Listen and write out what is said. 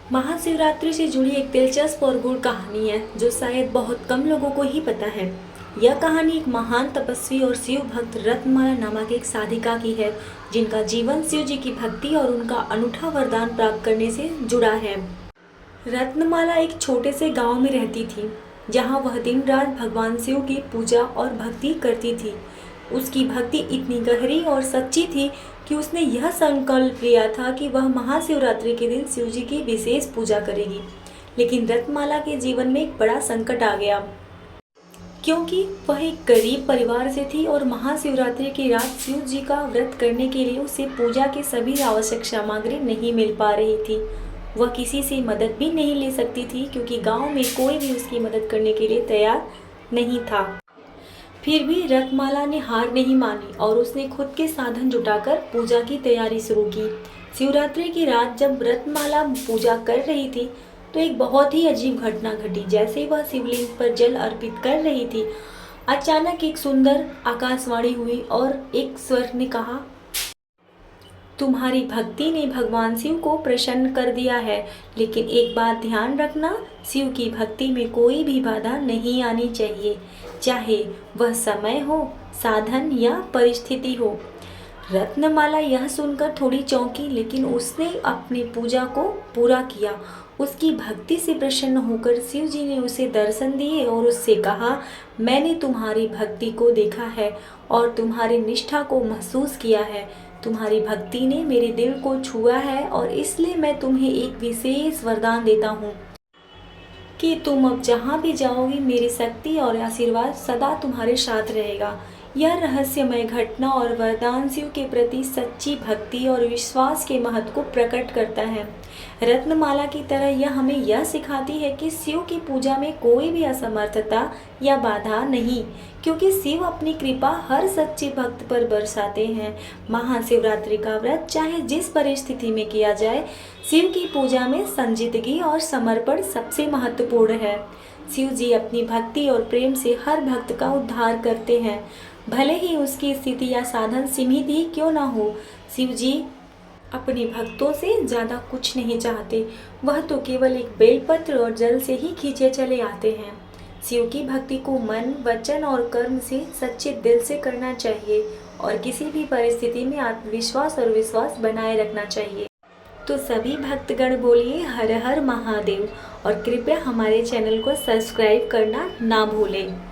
महाशिवरात्रि से जुड़ी एक दिलचस्प और गूढ़ कहानी है जो शायद बहुत कम लोगों को ही पता है। यह कहानी एक महान तपस्वी और शिव भक्त रत्नमाला नामक एक साधिका की है, जिनका जीवन शिव जी की भक्ति और उनका अनूठा वरदान प्राप्त करने से जुड़ा है। रत्नमाला एक छोटे से गांव में रहती थी, जहां वह दिन रात भगवान शिव की पूजा और भक्ति करती थी। उसकी भक्ति इतनी गहरी और सच्ची थी कि उसने यह संकल्प लिया था कि वह महाशिवरात्रि के दिन शिव जी की विशेष पूजा करेगी। लेकिन रत्नमाला के जीवन में एक बड़ा संकट आ गया, क्योंकि वह एक गरीब परिवार से थी और महाशिवरात्रि की रात शिव जी का व्रत करने के लिए उसे पूजा की सभी आवश्यक सामग्री नहीं मिल पा रही थी। वह किसी से मदद भी नहीं ले सकती थी, क्योंकि गांव में कोई भी उसकी मदद करने के लिए तैयार नहीं था। फिर भी रत्नमाला ने हार नहीं मानी और उसने खुद के साधन जुटाकर पूजा की तैयारी शुरू की। शिवरात्रि की रात जब रत्नमाला पूजा कर रही थी, तो एक बहुत ही अजीब घटना घटी। जैसे वह शिवलिंग पर जल अर्पित कर रही थी, अचानक एक सुंदर आकाशवाणी हुई और एक स्वर ने कहा, तुम्हारी भक्ति ने भगवान शिव को प्रसन्न कर दिया है। लेकिन एक बात ध्यान रखना, शिव की भक्ति में कोई भी बाधा नहीं आनी चाहिए, चाहे वह समय हो, साधन या परिस्थिति हो। रत्नमाला यह सुनकर थोड़ी चौंकी, लेकिन उसने अपनी पूजा को पूरा किया। उसकी भक्ति से प्रसन्न होकर शिव जी ने उसे दर्शन दिए और उससे कहा, मैंने तुम्हारी भक्ति को देखा है और तुम्हारी निष्ठा को महसूस किया है। तुम्हारी भक्ति ने मेरे दिल को छुआ है और इसलिए मैं तुम्हें एक विशेष वरदान देता हूँ कि तुम अब जहाँ भी जाओगी, मेरी शक्ति और आशीर्वाद सदा तुम्हारे साथ रहेगा। यह रहस्यमय घटना और वरदान शिव के प्रति सच्ची भक्ति और विश्वास के महत्व को प्रकट करता है। रत्नमाला की तरह यह हमें यह सिखाती है कि शिव की पूजा में कोई भी असमर्थता या बाधा नहीं, क्योंकि शिव अपनी कृपा हर सच्चे भक्त पर बरसाते हैं। महाशिवरात्रि का व्रत चाहे जिस परिस्थिति में किया जाए, शिव की पूजा में संजीदगी और समर्पण सबसे महत्वपूर्ण है। शिव जी अपनी भक्ति और प्रेम से हर भक्त का उद्धार करते हैं, भले ही उसकी स्थिति या साधन सीमित ही क्यों न हो। शिव जी अपने भक्तों से ज़्यादा कुछ नहीं चाहते, वह तो केवल एक बेलपत्र और जल से ही खींचे चले आते हैं। शिव की भक्ति को मन, वचन और कर्म से सच्चे दिल से करना चाहिए और किसी भी परिस्थिति में आत्मविश्वास और विश्वास बनाए रखना चाहिए। तो सभी भक्तगण बोलिए हर हर महादेव और कृपया हमारे चैनल को सब्सक्राइब करना ना भूलें।